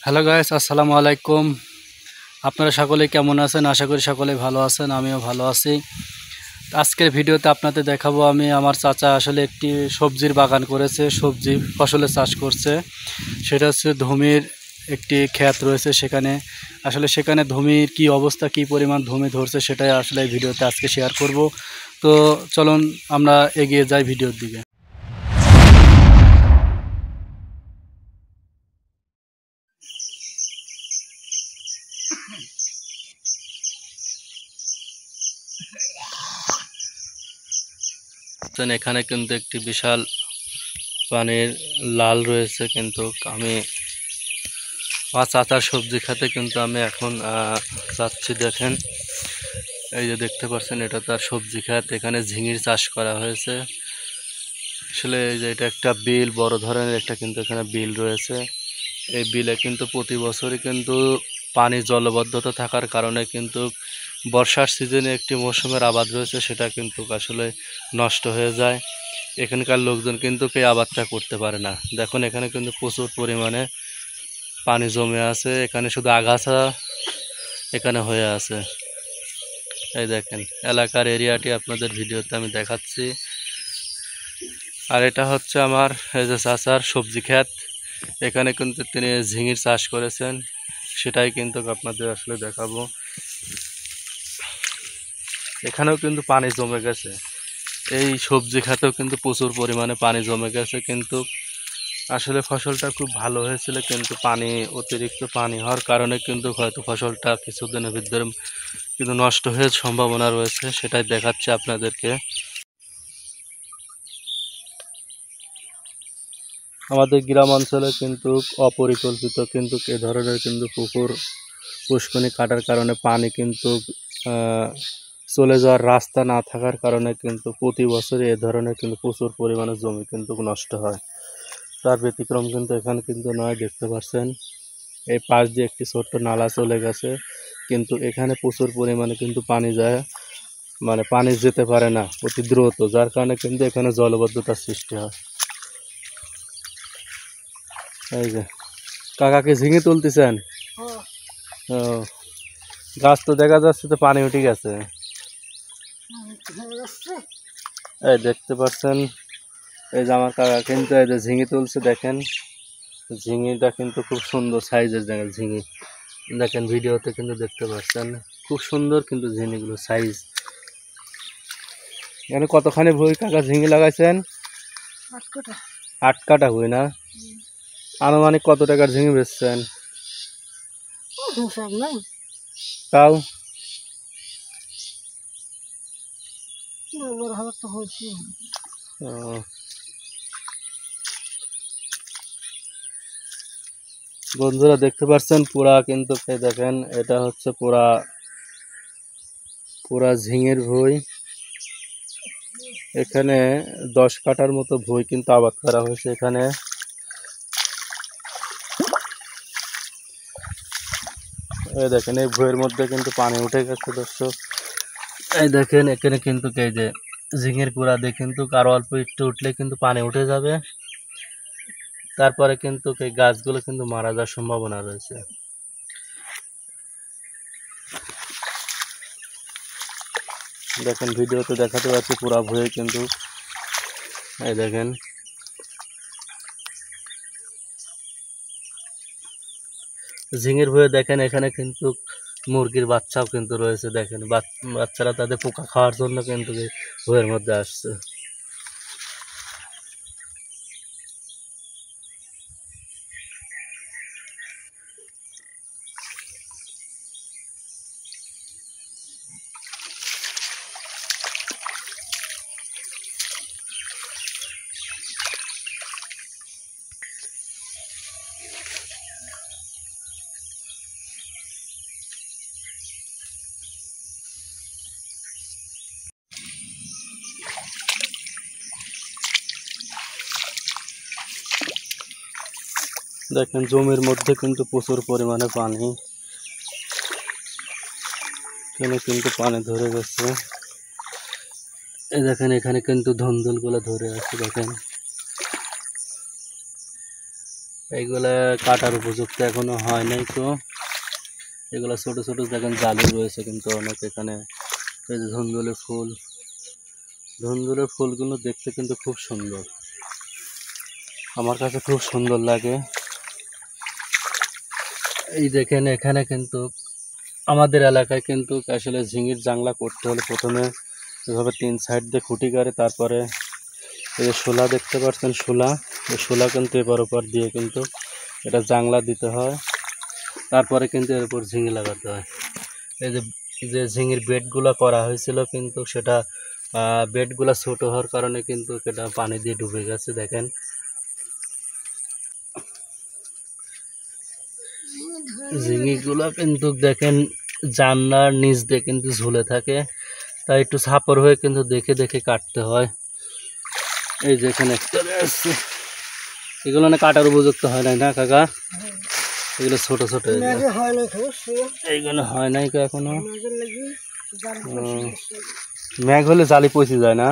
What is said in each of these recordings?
Hello guys, আসসালামু আলাইকুম। আপনারা সকলে কেমন আছেন? আশা করি সকলে ভালো আছেন, আমিও ভালো আছি। আজকের ভিডিওতে আপনাদের দেখাবো আমি আমার চাচা আসলে একটি সবজির বাগান করেছে, সবজি ফসলের চাষ করছে। সেটা হচ্ছে ধুমির একটি ক্ষেত রয়েছে, সেখানে ধুমির কি অবস্থা, কি পরিমাণ ধুমি ধরছে সেটাই আসলে এই ভিডিওতে আজকে শেয়ার করব। তো চলুন আমরা এগিয়ে যাই ভিডিওর দিকে। এখানে কিন্তু একটি বিশাল পানির লাল রয়েছে, কিন্তু আমি আমার চাচার সবজি খেতে কিন্তু আমি এখন যাচ্ছি। দেখেন, এই যে দেখতে পাচ্ছেন, এটা তার সবজি খেত। এখানে ঝিঙির চাষ করা হয়েছে। আসলে এই যে এটা একটা বিল, বড় ধরনের একটা কিন্তু এখানে বিল রয়েছে। এই বিলে কিন্তু প্রতি বছরই কিন্তু পানি জলবদ্ধতা থাকার কারণে কিন্তু বর্ষার সিজনে একটি মৌসুমের আবাদ রয়েছে, সেটা কিন্তু আসলে নষ্ট হয়ে যায়। এখানকার লোকজন কিন্তু এই আবাদটা করতে পারে না। দেখুন, এখানে কিন্তু প্রচুর পরিমাণে পানি জমে আছে। এখানে শুধু আগাছা এখানে হয়ে আছে। এই দেখেন, এলাকার এরিয়াটি আপনাদের ভিডিওতে আমি দেখাচ্ছি। আর এটা হচ্ছে আমার এই যে চাচার সবজি ক্ষেত। এখানে কিন্তু তিনি ঝিঙির চাষ করেছেন, সেটাই কিন্তু আপনাদের আসলে দেখাবো। এখানেও কিন্তু পানি জমে গেছে। এই সবজি ক্ষেতেও কিন্তু প্রচুর পরিমাণে পানি জমে গেছে, কিন্তু আসলে ফসলটা খুব ভালো হয়েছিল, কিন্তু অতিরিক্ত পানি হওয়ার কারণে কিন্তু হয়তো ফসলটা কিছুদিনের ভিতরে কিন্তু নষ্ট হয়ে সম্ভাবনা রয়েছে, সেটাই দেখাচ্ছে আপনাদেরকে। আমাদের গ্রাম অঞ্চলে কিন্তু অপরিকল্পিত কিন্তু এ ধরনের কিন্তু পুষ্করণী কাটার কারণে পানি কিন্তু চলে যাওয়ার রাস্তা না থাকার কারণে কিন্তু প্রতি বছরই এ ধরনের কিন্তু প্রচুর পরিমাণে জমি কিন্তু নষ্ট হয়। তার ব্যতিক্রম কিন্তু এখানে কিন্তু নয়। দেখতে পাচ্ছেন, এই পাশ দিয়ে একটি ছোট্ট নালা চলে গেছে, কিন্তু এখানে প্রচুর পরিমাণে কিন্তু পানি যায়, মানে পানি যেতে পারে না অতি দ্রুত, যার কারণে কিন্তু এখানে জলবদ্ধতার সৃষ্টি হয়। এই যে কাকাকে ঝিঙে তুলতেছেন? ও, গাছ তো দেখা যাচ্ছে তো পানি উঠে গেছে। এই দেখতে পাচ্ছেন, এই যে আমার কাকা কিন্তু এই যে ঝিঙে তুলছে। দেখেন, ঝিঙিটা কিন্তু খুব সুন্দর সাইজের ঝিঙি। দেখেন, ভিডিওতে কিন্তু দেখতে পাচ্ছেন খুব সুন্দর কিন্তু ঝিঙিগুলো সাইজ। এখানে কতখানি ভুঁই কাকা ঝিঙে লাগাইছেন? 8 কাঠা ভুঁই না? আনুমানিক কত টাকার ঝিঙে বেচছেন তাও? বন্ধুরা দেখতে পাচ্ছেন পুরা কিন্তু, দেখেন এটা হচ্ছে পুরা ঝিঙের ভুঁই। এখানে 10 কাঠার মতো ভুঁই কিন্তু আবাদ করা হয়েছে। এখানে এই দেখেন, এই ভুঁইয়ের মধ্যে কিন্তু পানি উঠে গেছে দর্শক। এই দেখেন, এখানে কিন্তু এই যে ঝিঙের কুড়া দিয়ে কিন্তু আরো অল্প একটু উঠলে কিন্তু পানি উঠে যাবে। তারপরে কিন্তু এই গাছগুলো কিন্তু মারা যাওয়ার সম্ভাবনা রয়েছে। দেখেন, ভিডিওতে দেখাতে পাচ্ছি পুরা ভুঁই কিন্তু। এই দেখেন, ঝিঙের ভুঁয়ে দেখেন এখানে কিন্তু মুরগির বাচ্চাও কিন্তু রয়েছে। দেখেন, বাচ্চারা তাদের পোকা খাওয়ার জন্য কিন্তু ভুঁয়ের মধ্যে আসছে। দেখেন, জমির মধ্যে কিন্তু প্রচুর পরিমাণে পানি। এখানে কিন্তু পানি ধরে গেছে। এই দেখেন, এখানে কিন্তু ধুন্দুলগুলো ধরে আছে। দেখেন, এইগুলা কাটার উপযুক্ত এখনো হয় নাই। তো এগুলো ছোট ছোট দেখেন জালি রয়েছে কিন্তু অনেক এখানে। এই যে ধুন্দুলের ফুল, ধুন্দুলের ফুলগুলো দেখতে কিন্তু খুব সুন্দর, আমার কাছে খুব সুন্দর লাগে। এই দেখেন এখানে কিন্তু আমাদের এলাকায় কিন্তু আসলে ঝিঙির জাংলা করতে হলে প্রথমে এভাবে 3 সাইড দিয়ে খুঁটি করে, তারপরে এই যে শোলা দেখতে পাচ্ছেন, শোলা, এই শোলা কিন্তু এপার ওপার দিয়ে কিন্তু এটা জাংলা দিতে হয়, তারপরে কিন্তু এর উপর ঝিঙে লাগাতে হয়। এই যে যে ঝিঙির বেডগুলো করা হয়েছিল কিন্তু সেটা বেডগুলো ছোট হওয়ার কারণে কিন্তু এটা পানি দিয়ে ডুবে গেছে। দেখেন ঝিঙিগুলো কিন্তু দেখেন জানলার নিচ দিয়ে কিন্তু ঝুলে থাকে, তাই একটু ছাপর হয়ে কিন্তু দেখে দেখে কাটতে হয়। এই যে এখানে একটা আছে, এগুলো না কাটার উপযুক্ত হয় নাই না কাকা? এগুলো ছোট ছোট, এইগুলো হয় নাই এখনো। মেঘ হলে জালি পচে যায় না?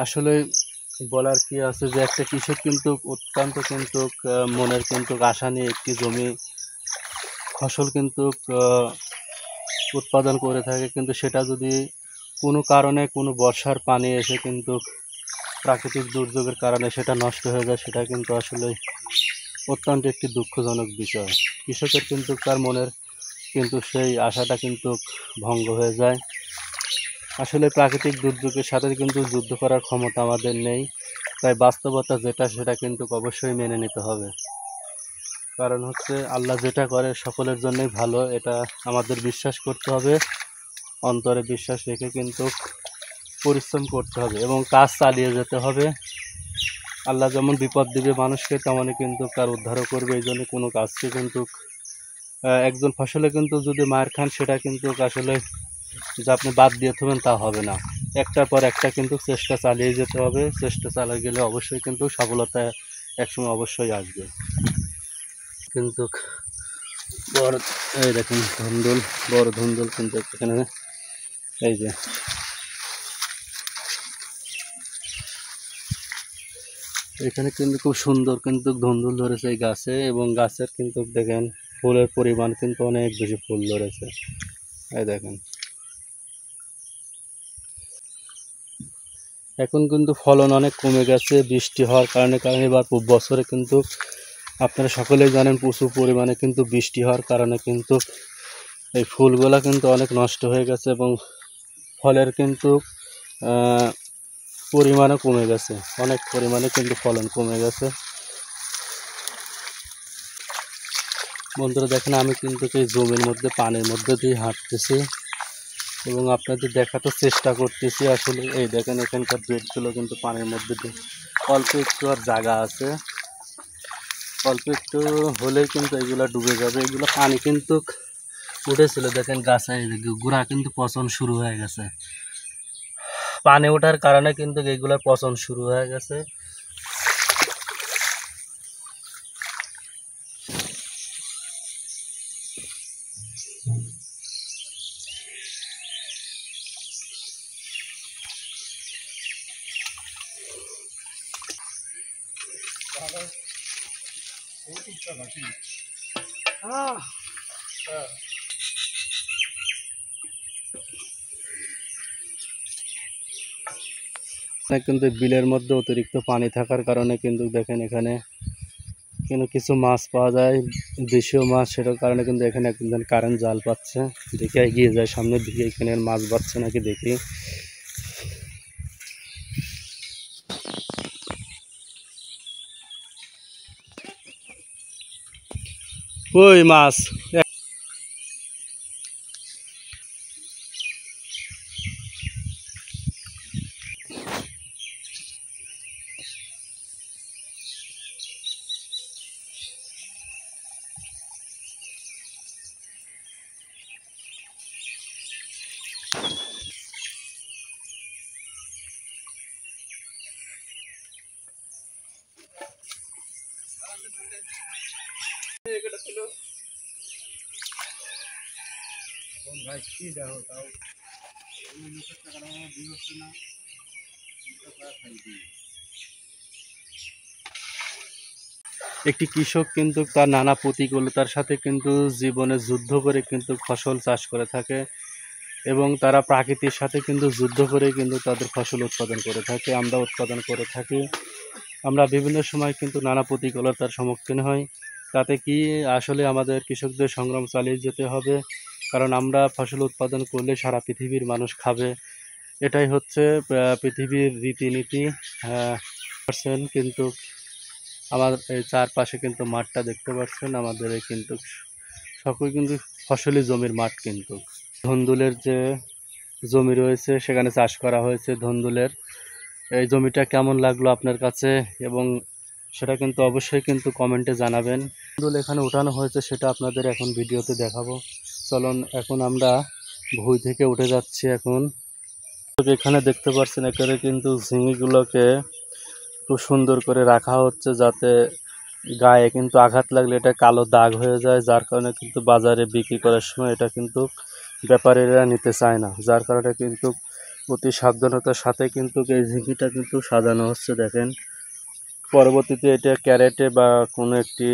আসলে বলার কি আছে যে একটা কৃষক কিন্তু অত্যন্ত কিন্তু মনের কিন্তু আশা নিয়ে একটি জমি ফসল কিন্তু উৎপাদন করে থাকে, কিন্তু সেটা যদি কোনো কারণে কোনো বর্ষার পানি এসে কিন্তু প্রাকৃতিক দুর্যোগের কারণে সেটা নষ্ট হয়ে যায়, সেটা কিন্তু আসলে অত্যন্ত একটি দুঃখজনক বিষয়। কৃষকের কিন্তু তার মনের কিন্তু সেই আশাটা কিন্তু ভঙ্গ হয়ে যায়। আসলে প্রাকৃতিক দুর্যোগের সাথে কিন্তু যুদ্ধ করার ক্ষমতা আমাদের নেই, তাই বাস্তবতা যেটা সেটা কিন্তু অবশ্যই মেনে নিতে হবে। কারণ হচ্ছে আল্লাহ যেটা করে সকলের জন্যই ভালো, এটা আমাদের বিশ্বাস করতে হবে, অন্তরে বিশ্বাস রেখে কিন্তু পরিশ্রম করতে হবে এবং কাজ চালিয়ে যেতে হবে। আল্লাহ যেমন বিপদ দিবে মানুষকে, তেমনই কিন্তু তার উদ্ধারও করবে। এই জন্য কোনো কাজকে কিন্তু একজন ফসলে কিন্তু যদি মার খান, সেটা কিন্তু আসলে যে আপনি বাদ দিয়ে থাকবেন তা হবে না। একটার পর একটা কিন্তু চেষ্টা চালিয়ে যেতে হবে, চেষ্টা চালিয়ে গেলে অবশ্যই কিন্তু সফলতা একসময় অবশ্যই আসবে। কিন্তু বড়, এই দেখুন ধুন্দুল, বড় ধুন্দুল কিন্তু এখানে, এই যে এখানে কিন্তু খুব সুন্দর কিন্তু ধুন্দুল ধরেছে এই গাছে, এবং গাছের কিন্তু দেখেন ফুলের পরিমাণ কিন্তু অনেক বেশি ফুল ধরেছে। এই দেখেন এখন কিন্তু ফলন অনেক কমে গেছে বৃষ্টি হওয়ার কারণে, কারণ এবার বছরে কিন্তু আপনারা সকলেই জানেন প্রচুর পরিমাণে কিন্তু বৃষ্টি হওয়ার কারণে কিন্তু এই ফুলগুলা কিন্তু অনেক নষ্ট হয়ে গেছে এবং ফলের কিন্তু পরিমাণও কমে গেছে, অনেক পরিমাণে কিন্তু ফলন কমে গেছে। বন্ধুরা দেখেন আমি কিন্তু এই জমির মধ্যে পানির মধ্যে দিয়ে হাঁটতেছি এবং আপনাদের দেখাতে চেষ্টা করতেছি। আসলে এই দেখেন এখানকার বেডগুলো কিন্তু পানির মধ্যে দিয়ে অল্প একটু আর জায়গা আছে, অল্প একটু হলেই কিন্তু এগুলো ডুবে যাবে। এগুলো পানি কিন্তু উঠেছিল, দেখেন গাছে গোড়া কিন্তু পচন শুরু হয়ে গেছে, পানি ওঠার কারণে কিন্তু এগুলো পচন শুরু হয়ে গেছে। কিন্তু বিলের মধ্যে অতিরিক্ত পানি থাকার কারণে কিন্তু দেখেন এখানে কিন্তু কিছু মাছ পাওয়া যায়, দেশীয় মাছ, সেটার কারণে কিন্তু এখানে একজন কারেন্ট জাল পাচ্ছে। দেখে এগিয়ে যায় সামনের দিকে, এখানে মাছ পাচ্ছে নাকি দেখি। ওই মাছ একটি কৃষক কিন্তু তার নানা প্রতিকূলতার সাথে কিন্তু জীবনে যুদ্ধ করে কিন্তু ফসল চাষ করে থাকে, এবং তারা প্রাকৃতির সাথে কিন্তু যুদ্ধ করে কিন্তু তাদের ফসল উৎপাদন করে থাকে, আমরা উৎপাদন করে থাকি। আমরা বিভিন্ন সময় কিন্তু নানা প্রতিকূলতার সম্মুখীন হই। তাতে কি আসলে আমাদের কৃষকদের সংগ্রাম চালিয়ে যেতে হবে, কারণ আমরা ফসল উৎপাদন করলে সারা পৃথিবীর মানুষ খাবে। এটাই হচ্ছে পৃথিবীর রীতিনীতি। পারছেন কিন্তু আমার এই চারপাশে কিন্তু মাঠটা দেখতে পাচ্ছেন, আমাদের এই কিন্তু সকল কিন্তু ফসলি জমির মাঠ। কিন্তু ধন্দুলের যে জমি রয়েছে সেখানে চাষ করা হয়েছে ধন্দুলের। এই জমিটা কেমন লাগলো আপনার কাছে, এবং সেটা কিন্তু অবশ্যই কিন্তু কমেন্টে জানাবেন। ধন্দুল এখানে উঠানো হয়েছে, সেটা আপনাদের এখন ভিডিওতে দেখাবো। চলুন এখন আমরা ভুঁই থেকে উঠে যাচ্ছি। এখন এখানে দেখতে পাচ্ছেন এখানে কিন্তু ঝিঙিগুলোকে খুব সুন্দর করে রাখা হচ্ছে, যাতে গায়ে কিন্তু আঘাত লাগলে এটা কালো দাগ হয়ে যায়, যার কারণে কিন্তু বাজারে বিক্রি করার সময় এটা কিন্তু ব্যাপারীরা নিতে চায় না, যার কারণে কিন্তু অতি সাবধানতার সাথে কিন্তু এই ঝিঙিটা কিন্তু সাজানো হচ্ছে। দেখেন পরবর্তীতে এটা ক্যারেটে বা কোনো একটি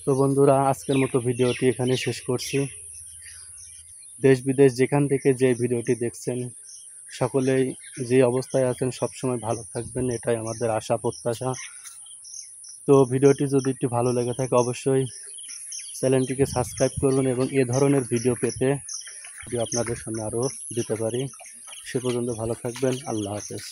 তো বন্ধুরা, আজকের মতো ভিডিওটি এখানে শেষ করছি। দেশ বিদেশ যেখান থেকে যে ভিডিওটি দেখছেন, সকলেই যে অবস্থায় আছেন সবসময় ভালো থাকবেন, এটাই আমাদের আশা প্রত্যাশা। তো ভিডিওটি যদি একটু ভালো লেগে থাকে অবশ্যই চ্যানেলটিকে সাবস্ক্রাইব করবেন, এবং এ ধরনের ভিডিও পেতে ভিডিও আপনাদের সামনে আরও দিতে পারি। সে পর্যন্ত ভালো থাকবেন। আল্লাহ হাফেজ।